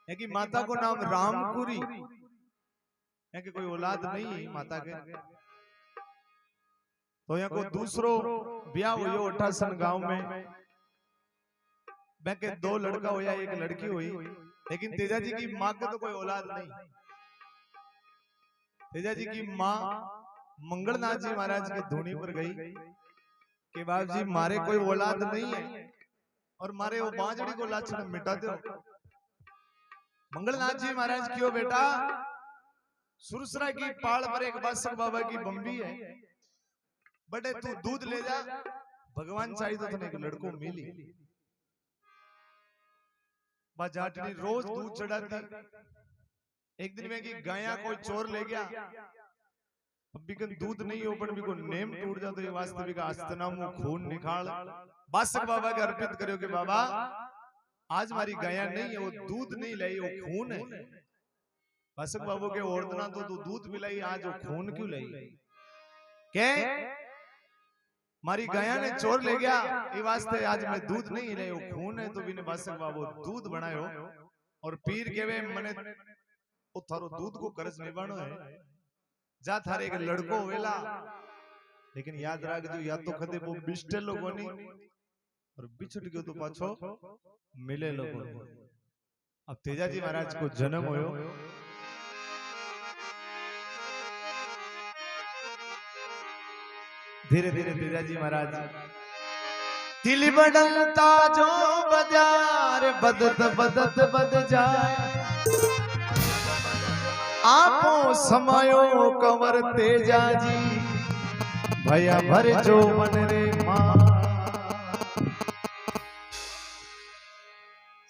है कि माता को नाम रामपुरी है कि कोई औलाद नहीं है माता के। तो यहाँ को दूसरो ब्याह हुई 88 गांव में के 2 लड़का हुआ 1 लड़की हुई, लेकिन तेजा जी की माँ के तो कोई औलाद नहीं। तेजा जी की माँ मंगलनाथ जी महाराज की धूनी पर गई कि बाप जी मारे कोई औलाद नहीं है और मारे वो बांझड़ी को लाछन मिटा दो। मंगलनाथ जी महाराज क्यों बेटा, सुरसरा की पाल पर एक बासक बाबा की बम्बी है, बटे तू दूध ले जा, भगवान चाहिए तो तने एक लड़को मिली। जाटनी रोज दूध चढ़ाती। एक दिन में की गाया कोई चोर ले गया, अब भी दूध नहीं हो पर भी को नेम टूट जा तो ये वास्तविक आस्तना मुंह खून निकाल बासक बाबा के अर्पित करो कि बाबा आज हमारी गाया नहीं है, वो दूध नहीं लाई, वो खून है। बासक बाबू के ओरदना तो तू दूध पिलाई, आज वो खून क्यों लाई? क्या मारी गाया ने चोर ले गया, ये वास्ते आज मैं दूध नहीं लाई, वो खून है। तो बिने बासक बाबू दूध बनायो और पीर केवे मने ओ थारो दूध को कर्ज निभानो है, जा थारे एक लड़को वेला, लेकिन याद रख जो या तो कदे वो बिस्टे लोगों ने और बिछड़ गयो तो पाछो मिले लोगों ने। अब तेजा जी महाराज को जन्म होयो, धीरे धीरे तेजा जी महाराज दिल बदलता जो बाजार बदत बदत बद जाए, आपो समायो कंवर तेजा जी भया भर जो मन रे मां।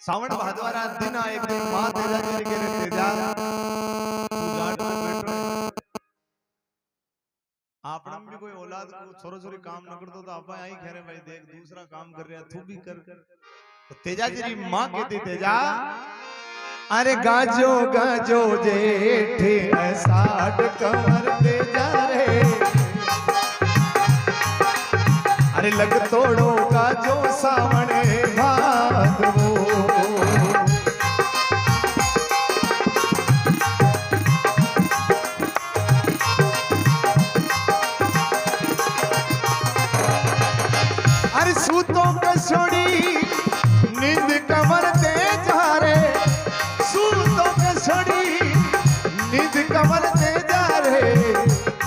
सावन भादवारा दिन एक दिन मां तेजा जी के रे तेजा तू जाट में बैठ रहे, आपने भी कोई औलाद को छोरो छोरी काम न करतो तो आपा आई खेरे भाई देख दूसरा काम कर रहा तू भी कर। तो तेजा जी री मां कहती तेजा अरे गाजो गाजो जेठे साठ कमर तेजा रे, अरे लग तोड़ो गाजो सावणे भादवो। अरे सूतो कसोड़ी नींद कमर तेजा रे, सूतो कसोड़ी नींद कमर तेजा रे,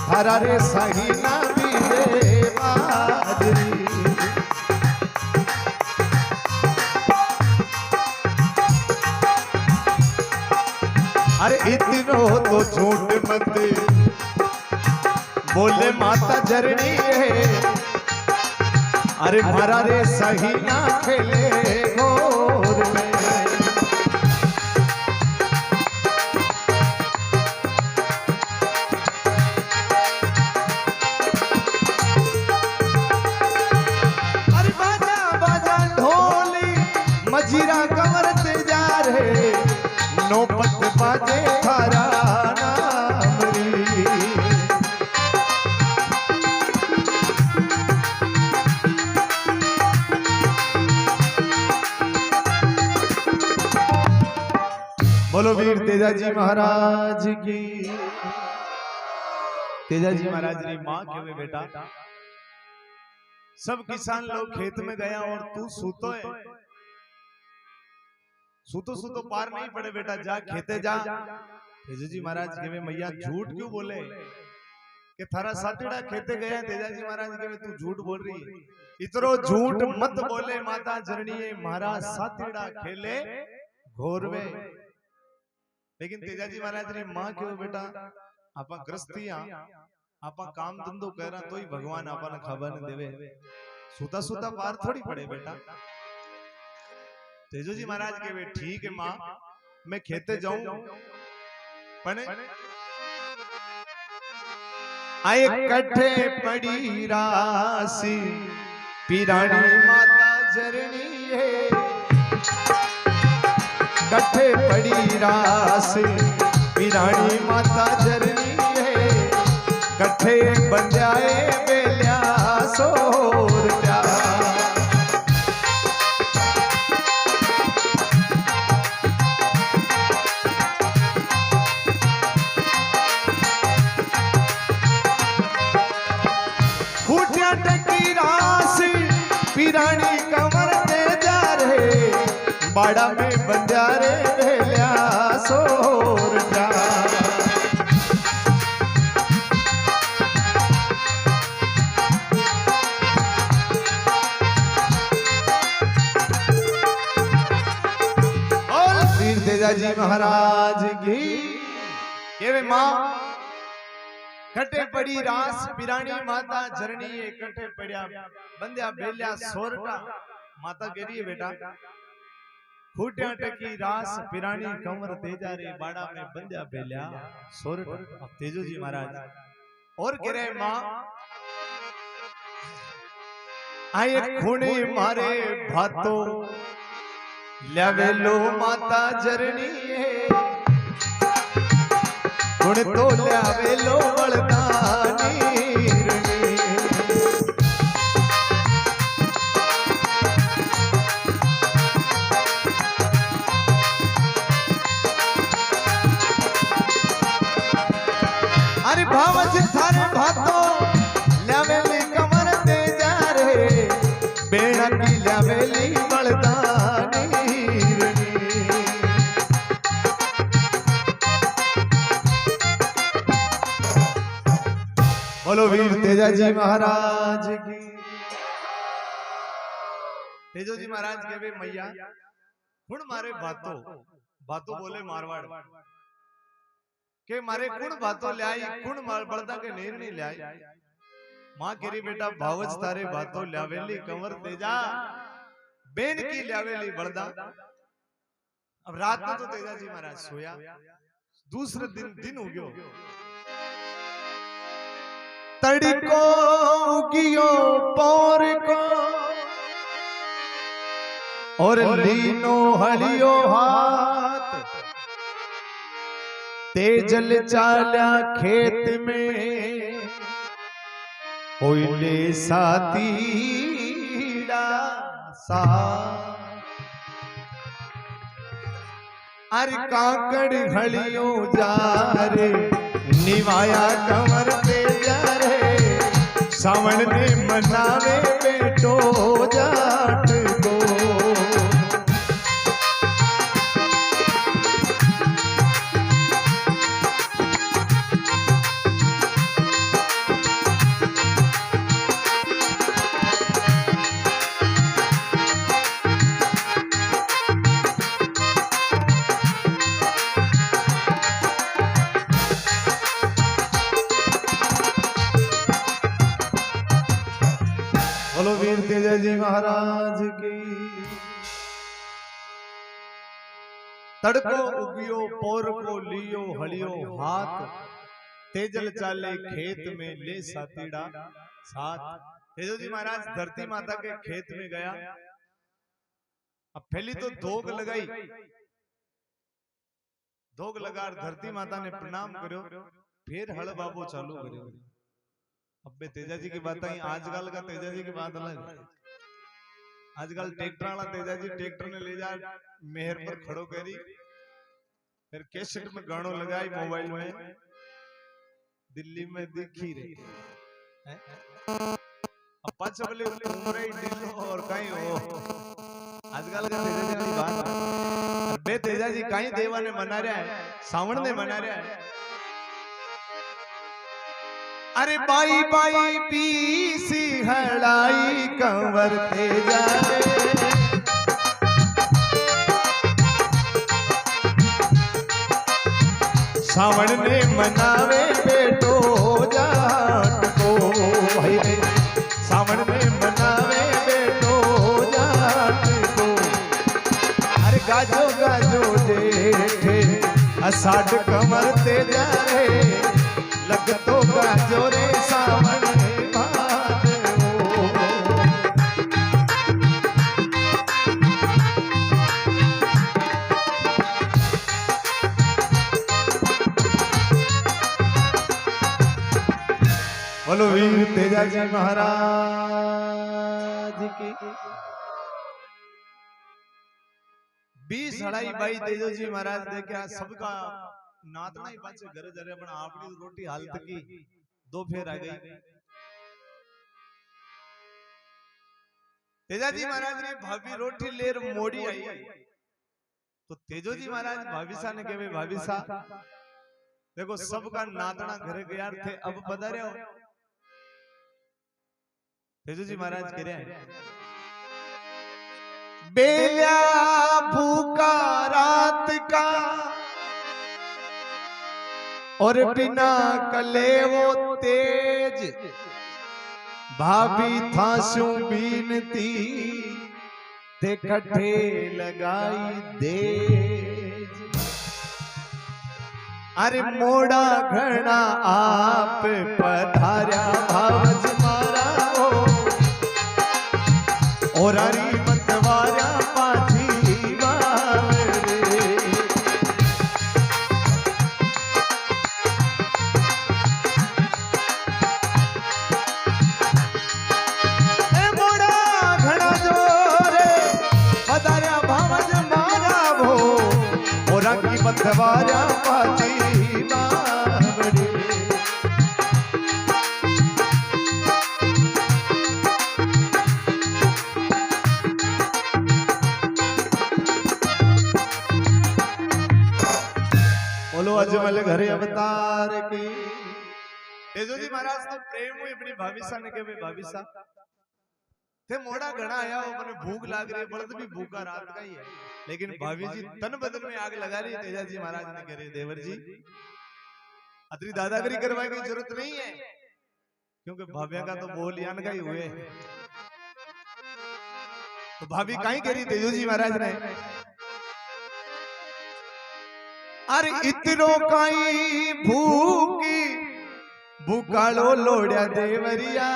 हरा रे सही ना बीरे बाजरी। अरे इतनो तो झूठ मत बोले माता जरनी है, अरे मारा रे सही ना खेले घोर में। अरे बाजा बाजा ढोली मजीरा कंवर तेजा रे, नौपत बाजे थारा नाम री। बोलो वीर तेजा जी महाराज की। तेजा जी महाराज री मां क्यों बेटा, सब किसान लोग खेत में गया और तू सूतो है, सूतो सूतो पार नहीं पड़े बेटा, जा खेते जा। तेजा जी महाराज के मैया झूठ क्यों बोले कि थारा साथीड़ा खेते गया। तेजा जी महाराज के तू झूठ बोल रही है, इतरो झूठ मत बोले माता जरनी मारा साथीड़ा खेले घोर में। लेकिन तेजा जी महाराज री मां क्यों बेटा, आपा गृहस्थियां आपा काम धंधो करा तो ही भगवान आपा ने खबर न देवे, सूता सूता पार थोड़ी पड़े बेटा। तेजो जी महाराज के वे ठीक है मां मैं खेते जाऊं, पने आए कट्ठे पड़ी राशि पीरानी माता जरनी है, कट्ठे पड़ी राशि पीरानी माता जरनी है, कट्ठे बन जाए बेलिया सोर प्यार। बाड़ा में बंध्या रे भेलिया सोरठा। वीर तेजाजी महाराज की केवे मां कटे पड़ी रास पिरानी माता झरणी कटे पड़िया बंध्या बेलिया सोरठा। माता कह रही है बेटा फूटिया टकी रास पिरानी कंवर तेजा रे बाड़ा में बंध्या बेलिया सोरठा। तेजो जी महाराज और कह रहे मां आए खूणे मारे भातो ल्यावेलो माता झरणी गुण तो ल्यावेलो वळदानी अरे भावज थारे भातो ल्यावेली कमर तेजा रे बेड़ा की ल्यावेली वळदानी। बोलो वीर तेजाजी महाराज की। तेजो जी महाराज के वे मैया कुण मारे बातो बातो बोले मारवाड़ के मारे कुण बातो ल्याई कुण मार बड़दा के नेरनी ल्याई। मां केरी बेटा भावज तारे बातो ल्यावेली कंवर तेजा बेन की ल्यावेली बड़दा। अब रात में तो तेजाजी महाराज सोया दूसरे दिन हो गयो तड़को उगियो पौर को और लीनो हलियो हाथ तेजल चाल्या खेत में कोयले सातीड़ा सा। अरे काकड़ हलियो जा रे निवाया कंवर तेजा रे सावन ने मनावे बेटो जाट को। बोलो वीर तेजाजी महाराज की। तड़को उगियो पौर को लियो हलियो हाथ तेजल चाले खेत में ले सातीड़ा साथ। तेजो जी महाराज धरती माता के खेत में गया। अब पहली तो धोक लगाई धोक लगा धरती माता ने प्रणाम करो फिर हल बाबू चालू करो। अबे तेजाजी की बात आई आजकल का तेजाजी की बात अलग। आजकल ट्रैक्टर वाला तेजाजी ट्रैक्टर ने ले जा मेहर पर खड़ो करी फिर कैसेट में गानो लगाई मोबाइल में दिल्ली में दिखी रे अब पांच बोले उमरे दिल्लो और कहीं हो। आजकल का तेजाजी की बात बे तेजाजी कहीं देवा ने मना रहा है सावन ने मना रहा है। अरे बाई बाई पीसी हड़ाई कंवर तेजा रे सावन ने मनावे बेटो जाट को। सावन ने मनावे बेटो जाट को। अरे गाजो गाजो जेठे असाड कंवर तेजा रे लगतो गाजो रे सावन बोलो वीर तेजाजी महाराज की। 20 हड़ाई बाई तेजो जी महाराज देखे सबका नातना ही पाछे घर जरे पण आपनी रोटी हालत की दो फेर आ गई। तेजाजी महाराज ने भाभी रोटी लेर मोड़ी आई तो तेजोजी महाराज भाविसा ने कहे भाविसा देखो सबका नातना घरे गया थे अब पधारे हो। तेजोजी महाराज कह रहे हैं बेला भूखा रात का और बिना कले वो तेज भाभी थासू बीनती ते कठे लगाई देज। अरे मोड़ा घना आप पधार्या भावज मारा हो और हरी मतवारा पाथी बारे। ए मोड़ा घना जोरे पधार्या भावज मारा हो और हरी मतवारा पाथी अजमल घरे अवतार की। तेजोजी महाराज तो प्रेम हुई अपनी भाविसा ने कहे भाविसा थे मोड़ा घना आया हो मने भूख लाग रही है बलद भी भूखा रात का ही है लेकिन भाभी जी तन बदन में आग लगा रही है। तेजाजी महाराज ने कह रहे देवर जी अतरी दादागिरी करवाने की जरूरत नहीं है क्योंकि भाभिया का तो बोल यान का ही हुए। तो भाभी काई कह रही तेजोजी महाराज ने अरे इतनो काई भूखी भूकालो लोड़िया देवरिया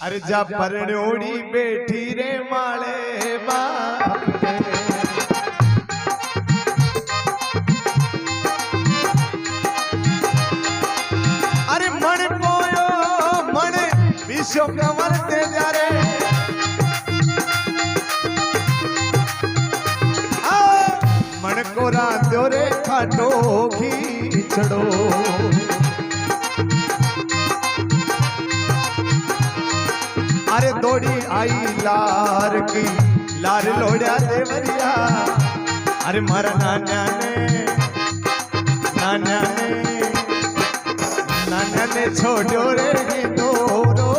अरे जा परणोड़ी बैठी रे माले बाप अरे मन पोयो मन विश्व कमर ते जा रे मन को रांध्यो रे खाटो खींचड़ो अरे दौड़ी आई लार की लार लोड़ा देवरिया अरे मारा नाना ने छोड़ो रे दोरो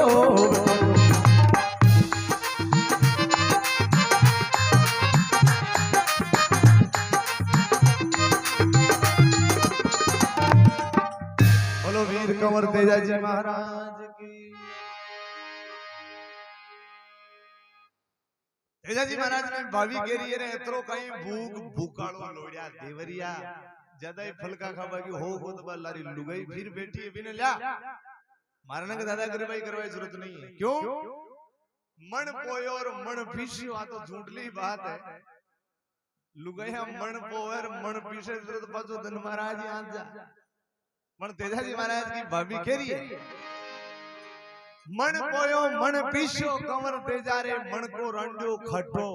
वीर कंवर तेजाजी महाराज की। तेजाजी महाराज ने भाभी कह रही है एतरो कहीं भूख भूकालो लोड़िया देवरिया ज्यादा ही फलका खावा की हो तो लारी लुगाई फिर बैठी है बिना ल्या मारने का दादा करवाई जरूरत नहीं है। क्यों मन पोयो और मन पीछियो आ तो झूठली बात है लुगाया मन पोयर मन पीछे जरूरत पाछो धन महाराज आ जा मन तेजाजी महाराज की भाभी कह रही है मन पोयो मन पीछो कंवर तेजारे मन को रंडो खटो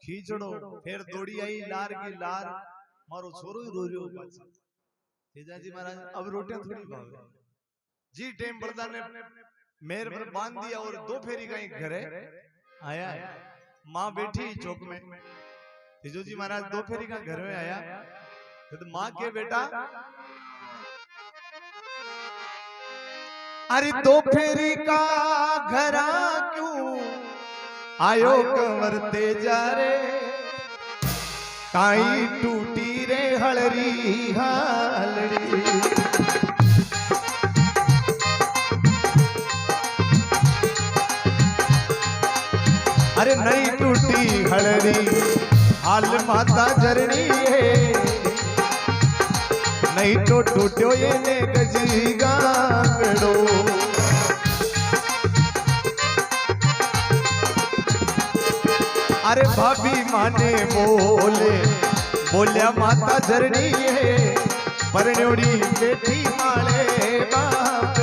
खींचड़ो फिर दौड़ी आई लार की लार मारो छोरो ही रो रयो पाछा। तेजाजी महाराज अब रोटियां थोड़ी भावे जी टाइम बरदा ने मेर पर बांध दिया और दो फेरी कहीं घरे आया माँ बैठी चौक में तेजोजी महाराज दो फेरी का घर में आया तो माँ के बेटा अरे दो फेरी का घरा क्यों आयो कंवर तेजा रे काई टूटी रे हलरी हालड़ी अरे नई टूटी हलरी हाल माता जरनी है नहीं तो टूटो ये ने गजी गांगड़ो अरे भाभी माने बोलिया माता जरनी है परण्योड़ी बेटी माले बाप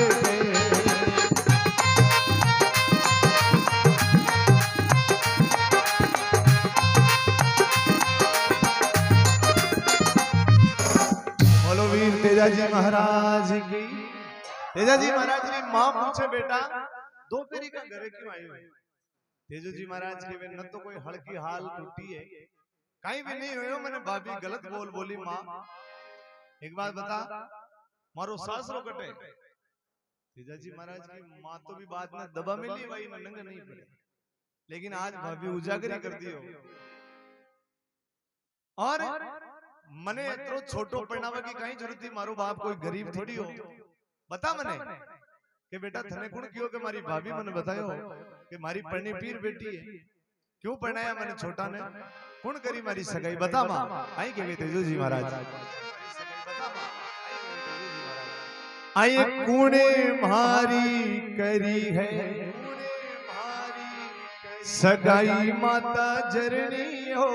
तेजाजी महाराज की। तेजाजी महाराज की माँ पूछे बेटा दो फेरी का घरे क्यों आई हुई। तेजोजी महाराज के वे न तो कोई हल्की हाल टूटी है कहीं भी नहीं हुयो मैंने भाभी गलत बोली माँ एक बात बता मारो सासरो कटे तेजाजी महाराज की माँ तो भी बात में दबा में ली भाई नंग नहीं पड़े लेकिन आज भाभी उजागर कर दियो और मने तो छोटो पढ़नावा की कहीं जरूरत थी मारो बाप कोई गरीब थोड़ी हो बता मने कि बेटा थने गुण क्यों के मारी भाभी मने बतायो कि मारी पढ़नी पीर बेटी है क्यों पढ़ाया मैंने छोटा ने कौन करी मारी सगाई बता मां आई के तेजोजी महाराज आई कुणे मारी करी है सगाई माता जरनी हो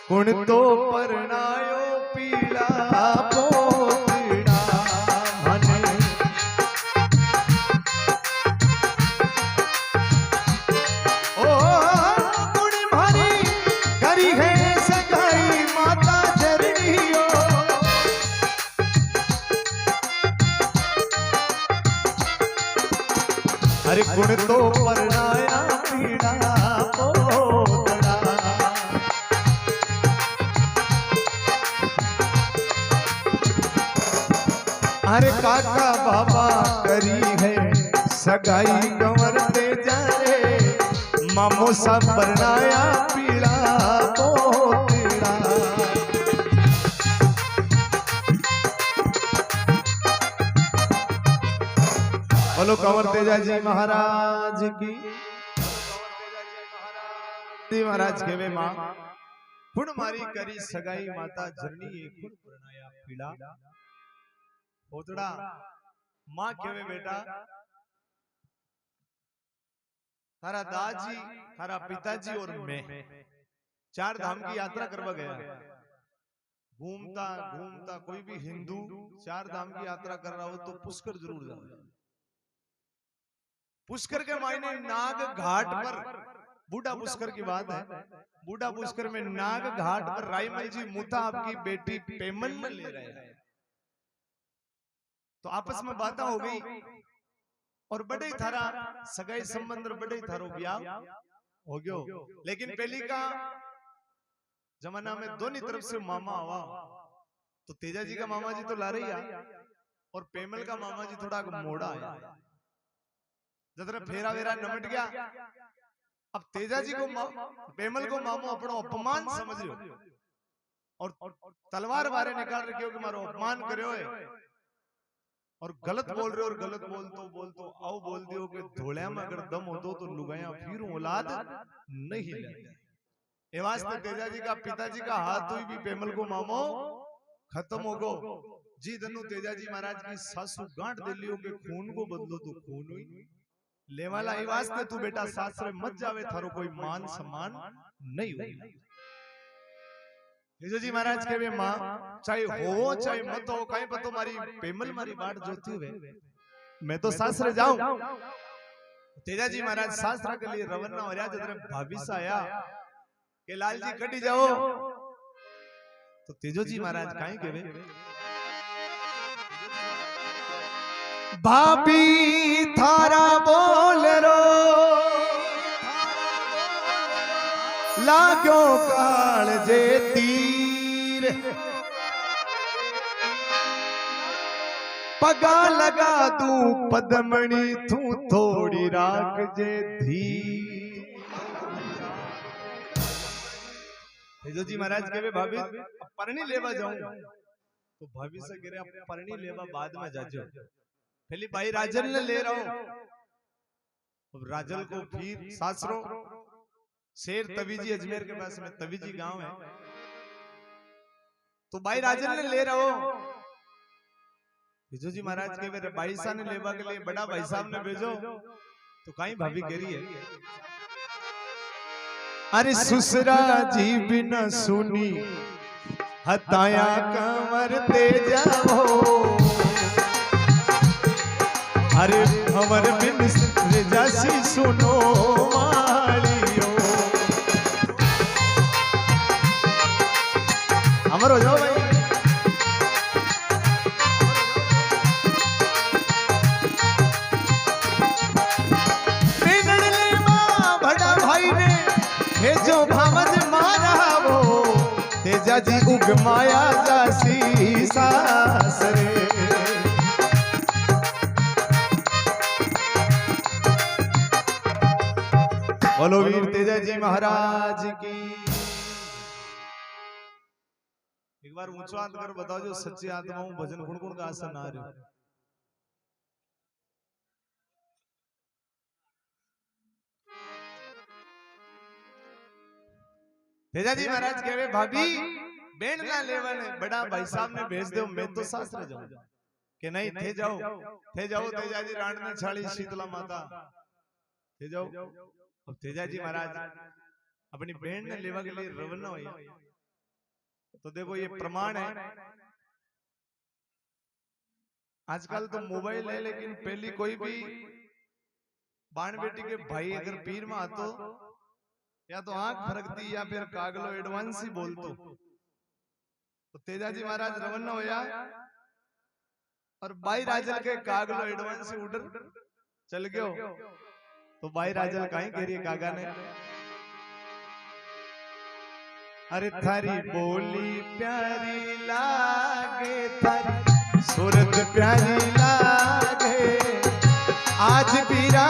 कुण तो परनायो पीला पोतड़ा मने ओ कुण मारी करी है सगाई माता जरनी हो अरे कुण तो परनाया पीड़ा पोतड़ा अरे काका बाबा करी है सगाई कंवर ते जा रे मामो सा परनाया पीड़ा पोतड़ा बोलो कंवर तेजाजी महाराज की महाराज के वे मां खुण मारी करी सगाई माता जरनी खुण परनाया पीड़ा पोतड़ा मां केवे बेटा थारा दादी थारा पिताजी और मैं 4 धाम की यात्रा करवा गया घूमता घूमता कोई भी हिंदू 4 धाम की यात्रा कर रहा हो तो पुष्कर जरूर जाओ पुष्कर के मायने नाग घाट पर बूढ़ा पुष्कर की बात है बूढ़ा पुष्कर में नाग घाट पर रायमल जी मुता आपकी बेटी पेमन में ले रहे हैं तो आपस में बातें हो गई और बड़े थारा सगाई संबंध बड़े थारो ब्याह हो गयो लेकिन पहली का जमाना में दोनों तरफ से मामा आवा तो तेजाजी का मामा जी तो ला रही है और पेमल का मामा जी थोड़ा मोड़ा आया जरा फेरा वेरा नमट गया अब तेजाजी को पेमल को मामो अपनो अपमान समझ रहे और तलवार बारे निकाल रखे हो कि मारो अपमान करे हो और गलत बोल रहे हो और गलत बोल तो आओ बोल दियो कि धोलिया में अगर दम हो तो लुगाया फिर औलाद नहीं लेते ए वास्ते तेजाजी का पिताजी का हाथ हुई भी पेमल को मामो खत्म हो गो जी धनु तेजाजी महाराज की सासू गांठ दे लियो कि खून को बदलो तो खून हुई लेवाला ए वास्ते तू बेटा सासरे मत जावे थारो कोई मान सम्मान नहीं हुई तेजोजी महाराज के वे मां चाहे हो चाहे मत हो कहीं पतो मारी पेमल मारी बाट जोती हुए मैं तो सासरे जाऊं तेजाजी महाराज सासरा के लिए रवाना हो रहा जब भाभी सा आया के लाल जी कटी जाओ तो तेजोजी महाराज काहे के वे भाभी थारा बोल रो लाग्यो काल जे तीर पगा लगा तू पदमणी तू थोड़ी राख जे धीर तेजोजी महाराज के भाभी परणी लेवा जाऊं तो भाभी से कह रहे परणी लेवा बाद में जाजो पहली भाई राजन ने ले रहा हूं राजल को फिर सासरो शेर तवीजी अजमेर के पास में तवीजी गांव है तो भाई राजन ने ले रहा हो बिजू जी महाराज के मेरे भाई साहब ने लेवा के लिए बड़ा भाई साहब ने भेजो तो कहीं भाभी कह रही है अरे ससुरा जी बिना सुनी हताया कमर ते जाओ अरे हमर बिन जासी सुनो मालियो अमर हो जाओ भाई बड़ा भाई ने हे जो भावज मारा वो तेजा जी उग माया जासी सासरे। बोलो वीर तेजा जी महाराज की। एक बार ऊंचा हाथ कर बताओ जो सच्ची आत्माओं भजन गुणगुण का आसन आ रहे। तेजा जी महाराज कहे भाभी बेन ना लेवन बड़ा भाई साहब ने भेज दो मैं तो सासरे जाऊं कि नहीं थे जाओ तेजा जी राण में छाड़ी शीतला माता थे जाओ। अब तेजा जी महाराज अपनी बहन ने लेवा के लिए रवाना हुए। तो देखो ये प्रमाण है। आजकल तो मोबाइल है लेकिन पहली कोई भी बाण बेटी के भाई अगर पीर में आतो या तो आंख फरकती या फिर कागलो एडवांस ही बोलतो। तो तेजा जी महाराज रवाना होया और बाई राजल के कागलो एडवांस से उधर चल गयो। तो बाई राजल काई कह रही है कागा ने, अरे थारी बोली प्यारी लागे थारी सूरत प्यारी लागे आज बीरा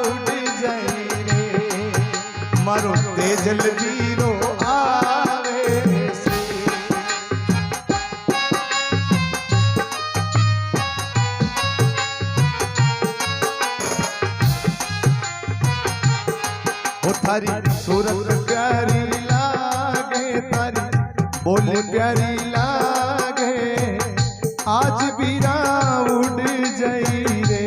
उड़ जाई रे मारो तेजल वीरो आवे से। ओ थारी सूरत प्यारी लागे थारी बोली प्यारी लागे आज बीरा उड़ जाई रे।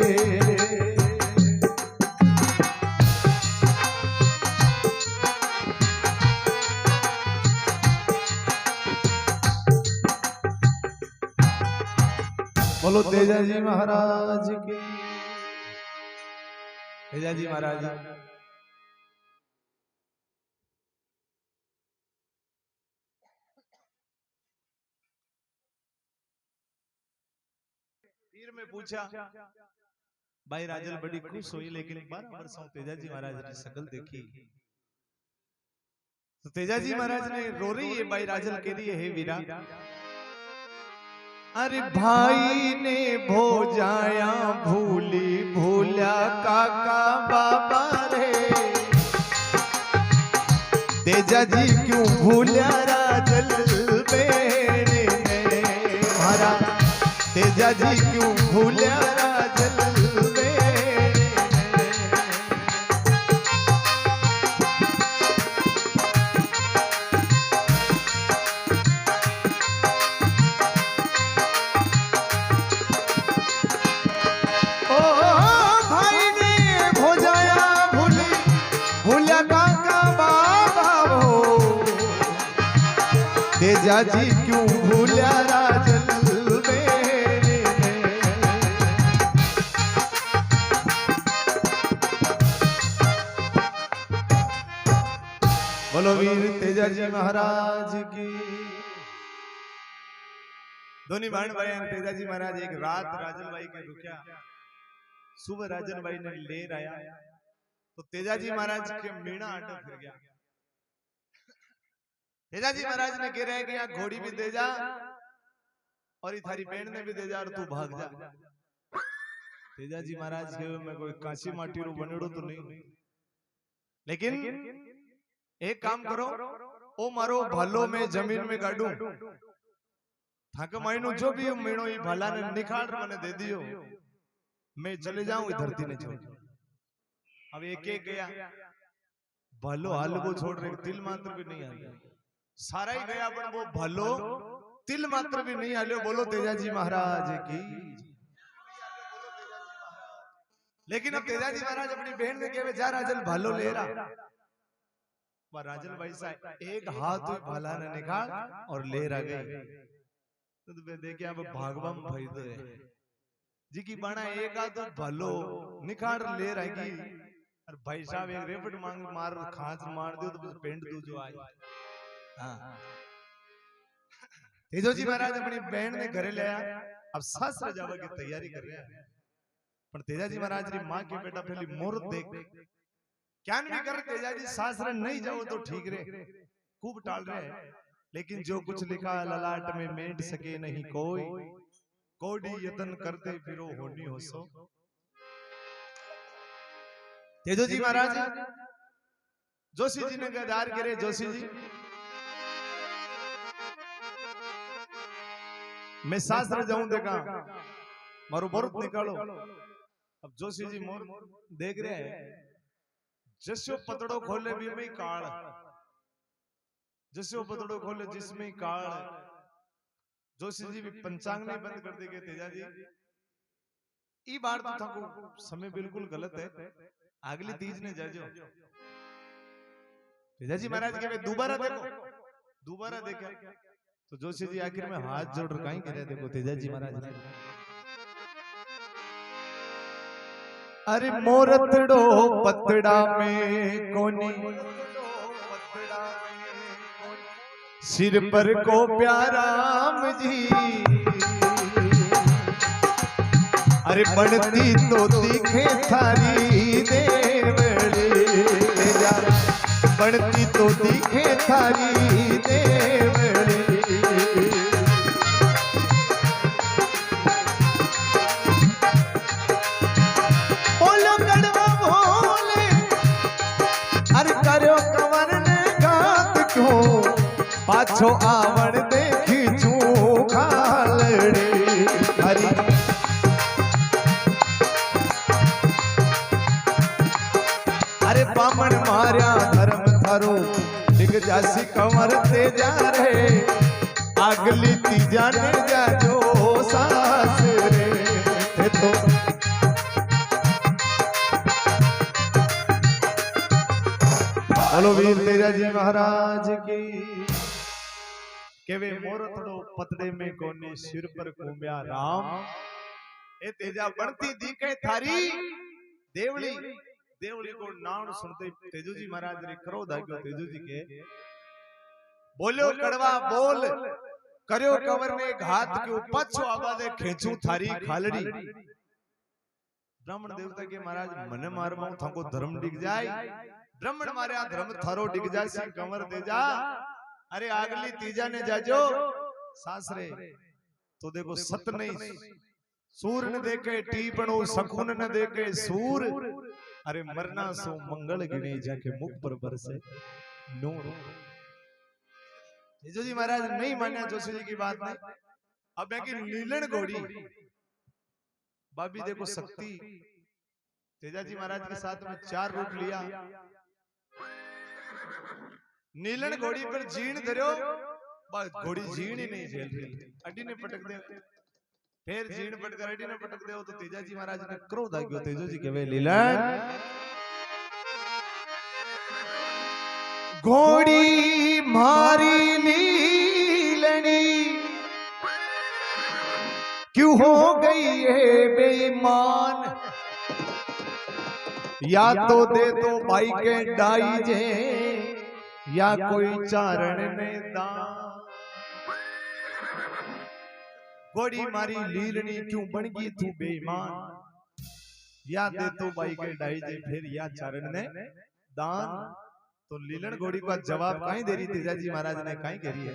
बोलो तेजा जी महाराज की। तेजा जी महाराज पीर में पूछा भाई राजल बड़ी खुश हुई लेकिन 12 वर्षों तेजा जी महाराज की शकल देखी। तो तेजा जी महाराज ने रो रही है भाई राजल के लिए, हे वीरा अरे भाई ने भोजाया भूली भूला काका बाबा रे तेजा जी क्यों भूला राजल बेरे ने महाराज तेजा जी क्यों भूला राजल तेजा जी क्यों भूला राजल बेरे ने। बोलो वीर तेजा जी महाराज की। दोनों बहन भाई तेजा जी महाराज एक रात राजन भाई के रुकिया, सुबह राजन भाई ने लेर आया तो तेजा जी महाराज के मीणा आटा फिर गया। तेजा जी महाराज ने कह रहे कि यहाँ घोड़ी भी दे जा और ये थारी बहन ने भी दे जा और तू भाग जा। तेजा जी महाराज के मैं कोई काशी माटी रो बनेड़ो तो नहीं, लेकिन एक काम करो ओ मारो भालो में जमीन में गाड़ू थाके मायनो जो भी मीणो ये भाला ने निकाल मैंने दे दियो मैं चले जाऊं धरती ने छोड़। अब एक एक गया भालो हाल को छोड़ रहे तिल मात्र भी नहीं आया, सारा ही गया पर वो भालो तिल मात्र भी नहीं आलियो। बोलो तेजा जी महाराज की। लेकिन अब तेजा जी महाराज अपनी बहन ने कहे जा राजल भालो ले रहा। वह राजल भाई साहब एक हाथ भाला ने निकाल और ले रह गए। तो देखिए अब भागवम भाई तो है जी की बाणा एक हाथ भालो निकाल ले रहेगी और भाई साहब एक रेपट मांग मार खांच मार दो तो पेंट दो जो आए। हाँ तेजो जी महाराज अपनी बहन ने घरे ले आया, अब सासरे जावा की तैयारी कर रहे हैं। पर तेजा जी महाराज री मां के बेटा पहली मुहूर्त देख क्या भी कर तेजा जी सासरे नहीं जाओ तो ठीक रे, खूब टाल रहे हैं, लेकिन जो कुछ लिखा ललाट में मेट सके नहीं कोई, कोडी यतन करते फिरो होनी हो सो। तेजो जी महाराज जोशी जी ने गदार करे, जोशी जी मैं शास्त्र जाऊं देखा मारो भरत निकालो। अब जोशी जी मोर देख रहे हैं, जस्यो पतड़ो खोले भी में काल, जस्यो पतड़ो खोले जिसमें काल। जोशी जी भी पंचांग नहीं बंद कर देंगे तेजा जी। ई बार तो थाको समय बिल्कुल गलत है, अगली तीज ने जाजो। तेजा जी महाराज के दोबारा देखो, दोबारा देखा तो जोशी जी आखिर में हाथ जोड़ कर कहीं कह देखो तेजा जी महाराज ने, अरे मोरतड़ो पतड़ा में कोनी, सिर पर को प्याराम जी, अरे बनती तो दिखे थारी देवड़ी, बनती तो दिखे थारी देवड़ी। बोलो कड़वा भोले, अरे करो कंवर ने गात क्यों, पाछो आवड़ देखी छू खालड़ी। हरी अरे बामण मार्या धर्म थारो डिग जासी कंवर तेजा रे, अगली तीजा ने जाजो सास रे। तो बोलो वीर तेजा जी महाराज की। केवे मोरतड़ो पतड़े में कोनी, सिर पर घूम्या राम, ए तेजा बढ़ती दिखे थारी देवली। देवली को नाम सुनते तेजू जी महाराज ने क्रोध आ गयो। तेजू जी के बोलो कड़वा बोल, करियो कंवर ने घात के पछो आवाजे खेचू थारी खालड़ी। ब्राह्मण देवता के महाराज मने मारवा थाको धर्म डिग जाए, ब्राह्मण मार्या धर्म थारो डिग जासी कंवर तेजा। अरे अगली तीजा ने जाजो सासरे तो देखो सत नहीं, सूर न देखे टीपणो, शकुन न देखे सूर, अरे मरना सो मंगल गिने जाके मुख पर बरसे नूर। तेजो जी महाराज नहीं मान्या जोशी जी की बात नहीं। अब है कि नीलन घोड़ी बाबी देखो शक्ति, तेजा जी महाराज के साथ में 4 रूप लिया। नीलन घोड़ी पर जीण धरो, बस घोड़ी जीण ही नहीं झेल रही, अड्डी ने पटक दे, फिर जीण पटकर अड्डी ने पटक दे तो तेजा जी महाराज ने क्रोध आ गयो। तेजो जी कहवे लीलन घोड़ी मारी लीलनी क्यों हो गई है बेईमान, या तो दे दो भाई के डाई जे, या कोई चारण ने दान। घोड़ी मारी लीलनी क्यों बन गई तू बेईमान, या दे तो भाई के डाई जे, फिर या चारण ने दान। तो लीलन घोड़ी का जवाब कहीं दे रही तेजा जी महाराज ने, कहीं कह रही है,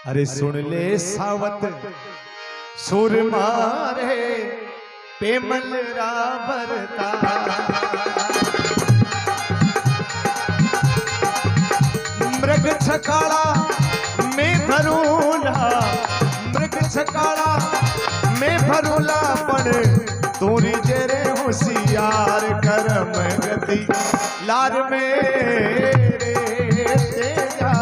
अरे सुन ले सावत सुर मारे पेमल रावरता, मृग छकाड़ा में भरूला, मृग छकाड़ा में भरूला, पण तोरी जेरे होशियार करम गति लार मेरे तेजा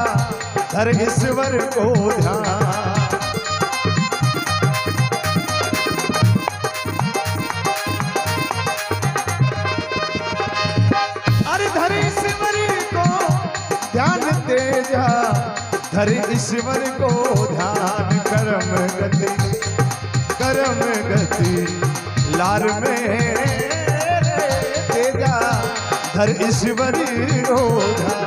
धर ईश्वर को ध्यान। अरे धर ईश्वर को ध्यान तेजा, धर ईश्वर को ध्यान, करम गति लार मेरे तेजा धर ईश्वरी रोधा।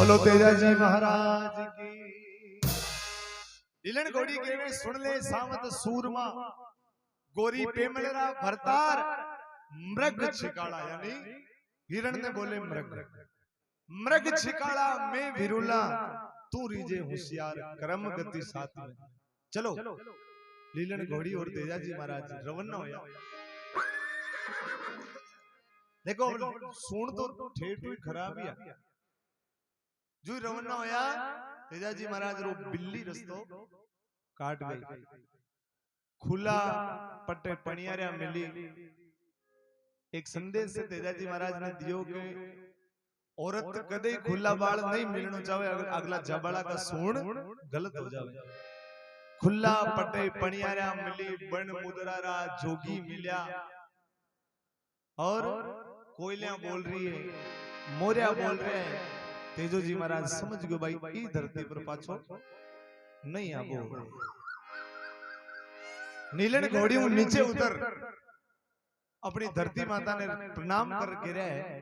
बोलो तेजाजी महाराज की। लीलन घोड़ी केवे सुन ले सावत सूरमा, गोरी पेमलरा भरतार मृग छिकाड़ा, यानी हिरण ने बोले मृग छिकाड़ा में विरुला, तू रीजे होशियार क्रम गति साथ में। चलो लीलन घोड़ी और तेजाजी महाराज रवाना होया। देखो सुन तो ठेठ हुई खराब ही है। जो रवाना होया तेजाजी महाराज रो बिल्ली रस्तो काट गई, खुला पट्टे पणियारिया मिली। एक संदेश से तेजाजी महाराज ने दियो कि औरत कदे खुला बाल नहीं मिलना चाहे, अगला जबाड़ा का सूण गलत हो जावे। खुला पट्टे पणियारिया मिली, बन मुदरारा जोगी मिल्या, और कोयलियां बोल रही है, मोरिया बोल रहे हैं। तेजो जी महाराज समझ गए भाई ई धरती पर पाछो नहीं आबो। नीलन घोड़ी नीचे उतर अपनी धरती माता ने प्रणाम कर गिरा है।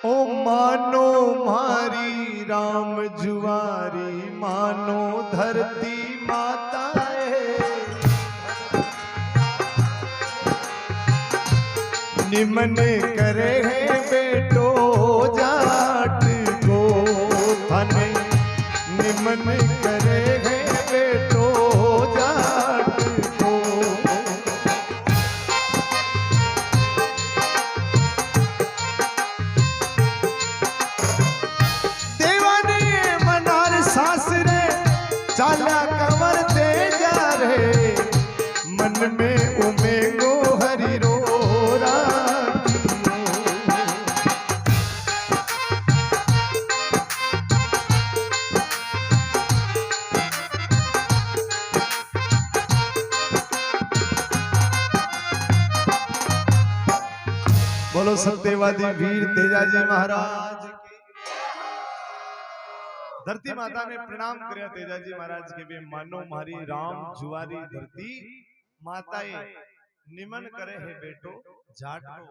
ओ मानो मारी राम जुआरी, मानो धरती माता निमन करे है बेटो जाट को, थाने निमन करे है बेटो जाट को। देवाने मनार सासरे चाला कमर दे जा रहे, मन में उमेगो हरि रो बोलो सत्यवादी वीर तेजाजी महाराज की। धरती माता ने प्रणाम किया तेजाजी महाराज के भी, मानो मारी राम जुआरी धरती माताए निमन करे है बेटो जाट को।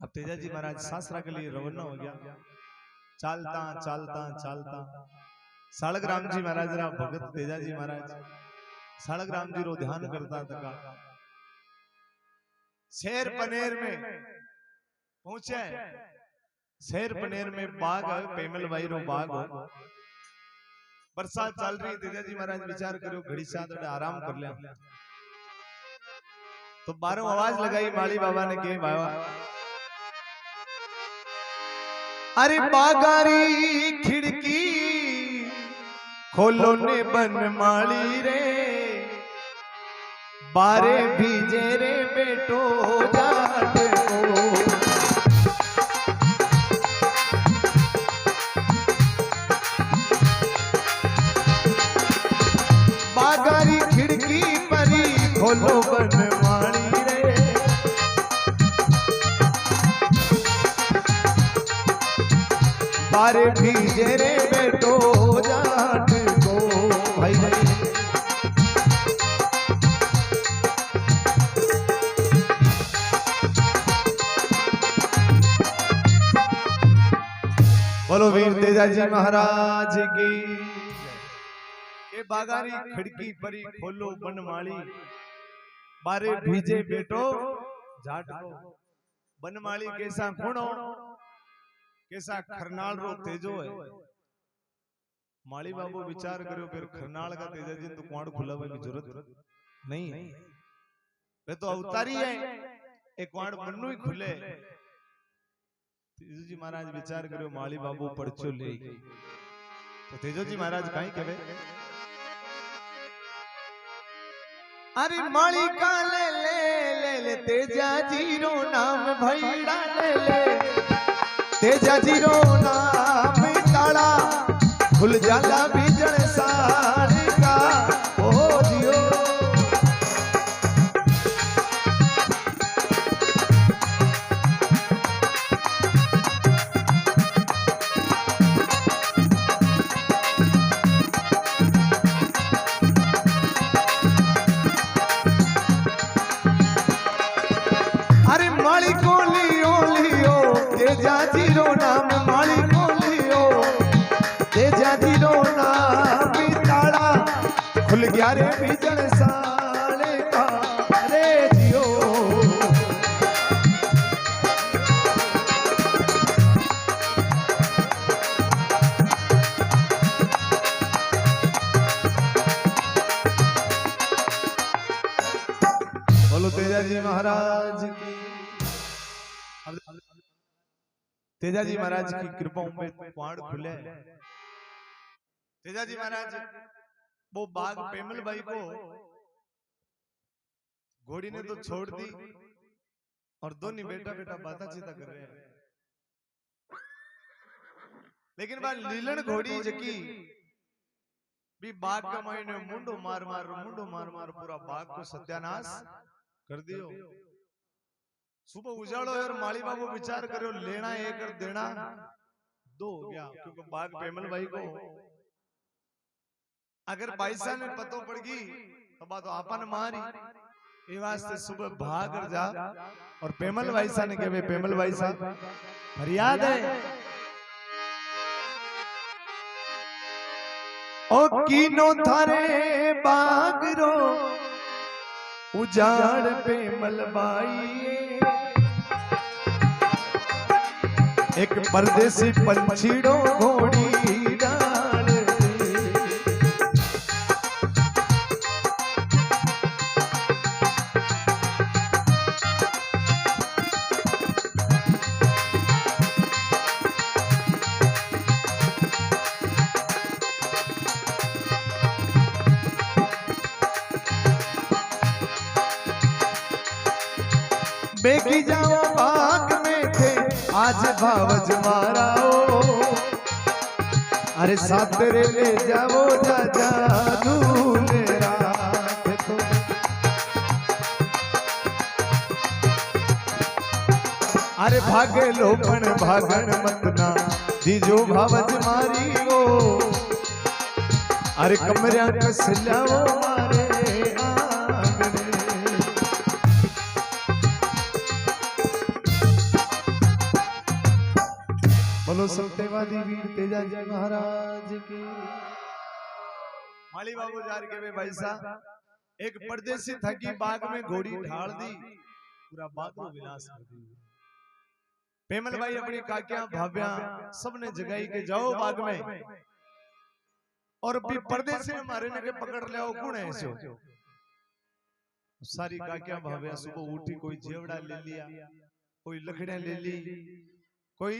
अब तेजाजी महाराज सासरा के लिए रवाना हो गया। चालता चालता चालता सालग्राम जी महाराज रा भगत तेजाजी महाराज सालग्राम जी रो ध्यान करता था। शेर पनेर में पहुंचे, शेर पनेर में बाग है, पेमल भाई रो बाग हो। बरसात चल रही, तेजाजी महाराज विचार करो घड़ी साथ आराम कर लिया। तो बारों आवाज लगाई माली बाबा ने के बाबा, अरे बागारी खिड़की खोलो ने बन माली रे, बारे भीजे रे बेटो जाट को। बागारी खिड़की परी खोलो बनवाणी रे, बारे भीजे रे बेटो जाट को। भाई बोलो वीर तेजाजी महाराज की। ये बागारी खिड़की परी खोलो बनमाली, बारे भीजे बेटो जाट को। बनमाली कैसा गुणो, कैसा खरनाल रो तेजो है। माली बाबू विचार करो, फिर खरनाल का तेजाजी तो कुआड़ खुला की जरूरत नहीं है, वे तो अवतारी है, एक कुआड़ मन्नू ही खुले। तेजो जी महाराज विचार करो, माली बाबू पर्चो ले, तो तेजो जी महाराज कहीं कहे, अरे माली का ले ले ले ले तेजा जी रो नाम भैड़ा ले ले, तेजा जी रो नाम काला खुल जाला बीजन सारी का ओ जियो। अरे माली को लियो ग्यारे बीजन साले का रे जियो बोलो तेजाजी महाराज की तेजाजी महाराज की कृपा में पहाड़ खुले। तेजाजी महाराज वो बाघ पेमल भाई को घोड़ी ने तो छोड़ दी और दोनों बेटा बेटा बाता चीता कर रहे हैं, लेकिन बात लीलन घोड़ी जकी भी बाघ का मायने मुंडो मार मार पूरा बाघ को सत्यानाश कर दियो। सुबह उजाड़ो और माली बाबू विचार करो लेना एक और देना दो हो गया, क्योंकि बाघ पेमल भाई को अगर बाईसा ने पतो पड़ गई तो बात आपन मारी, ये वास्ते सुबह भाग कर जा और पेमल भाईसा ने कहे पेमल भाईसा फरियाद है ओ कीनो थारे बाग रो उजाड़ पेमल बाई एक परदेसी पंछीड़ो घोड़ी डाल बेकी जाओ बाग में थे आज भावज मारा ओ अरे साथ रे ले जाओ राजा दूल्हे रात तो अरे भागे लोपन भागन मतना दीजो भावज मारी ओ अरे कमरिया कस लाओ मारे बोलो सत्यवादी वीर तेजाजी महाराज की। माली बाबू जार के भाई साहब एक परदेसी थकी बाग में घोड़ी ढाल दी, पूरा बाग को विनाश कर दी। पेमल भाई अपनी काकियां भाभ्या सबने जगाई के जाओ बाग में और भी परदेसी ने मारे ने के पकड़ ले आओ कौन है ऐसे। सारी काकियां भाभ्या सुबह उठी, कोई जेवड़ा ले लिया, कोई लकड़ियां ले ली, कोई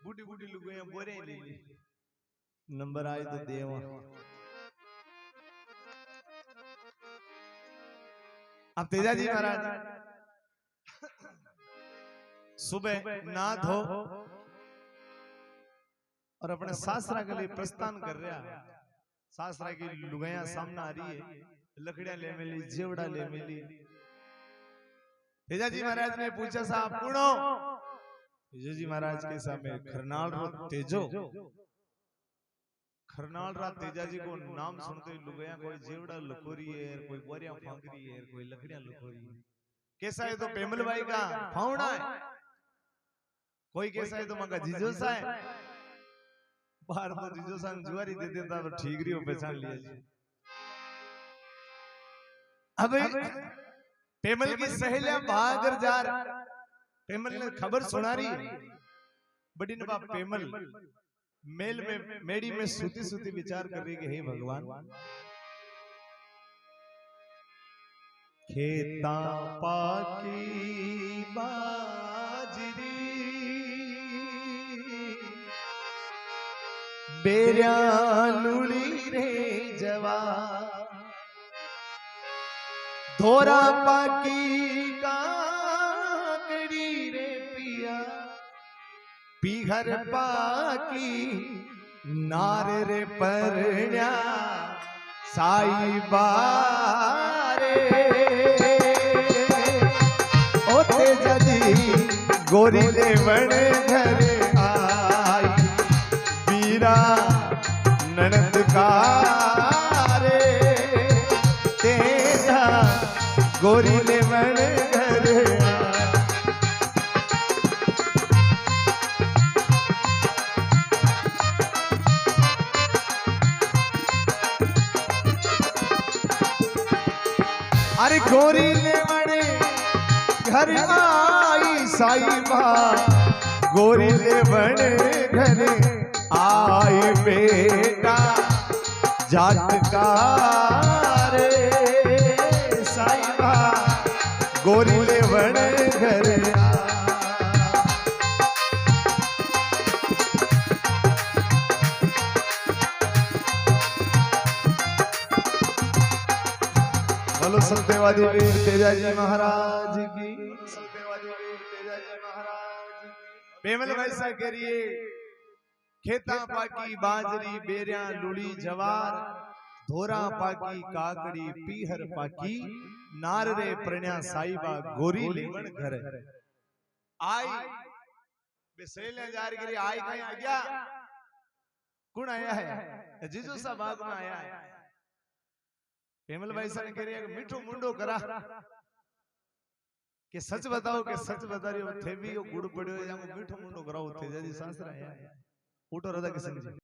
बूढ़ी बूढ़ी लुगाइयां बोरे ले ली। नंबर आए तो देवा अब तेजाजी महाराज सुबह ना धो और अपने सासरा के लिए प्रस्थान कर रहा है। सासरा की लुगाइयां सामने आ रही है, लकड़ियां ले मिली, जेवड़ा ले मिली। तेजाजी महाराज ने पूछा साहब कौन हो? तेजाजी महाराज के सामने खरनाल रो तेजो। खरनाल रा तेजाजी को नाम सुनते लुगाइयां कोई जेवड़ा लुकोरी है, कोई बोरियां फांकरी है, कोई लकड़ियां लुकोरी है। कैसा है तो पेमल भाई का फावड़ा है, कोई कैसा है तो मंगा जीजो सा है। बाहर तो जीजो सा जुआरी दे देता तो ठीक रही हो, पहचान लिया। अब पेमल की सहेलियां भाग जा रही, पेमल ने खबर सुना रही। बड़ी ने बाप पेमल मेल में मेड़ी में सूती सूती विचार कर रही कि हे भगवान, खेता पाकी बाजरी बेरिया लुली रे जवा धोरा पाकी काकड़ी रे पिया पीहर पाकी नार रे परण्या साई बारे ओ तेजाजी गोरी ले बण घर आई बीरा ननद का रे तेजा गोरी ले बण घर गोरी लेवण घर आई साईबा गोरी लेवण घर आई बेटा जाटका रे साईबा गोरी लेवण घर बोलो सत्यवादी वीर तेजाजी महाराज की सत्यवादी वीर तेजाजी महाराज की। पेमल वैसा करिए खेता पाकी बाजरी बेरिया लुड़ी जवार धोरा पाकी काकड़ी पीहर पाकी नार रे प्रणया साईबा गोरी लेवण घर आई बेसेले जार गिरी आई कहीं आ गया कौन आया है जीजू सा बाग में आया है पेमल भाई साहब कह रही है मीठो मुंडो करा कि सच बताओ कि सच बता रही हो थे भी गुड़ पड़े हो या मीठो मुंडो कराओ थे जी सांस रहा है उठो राधा किशन जी।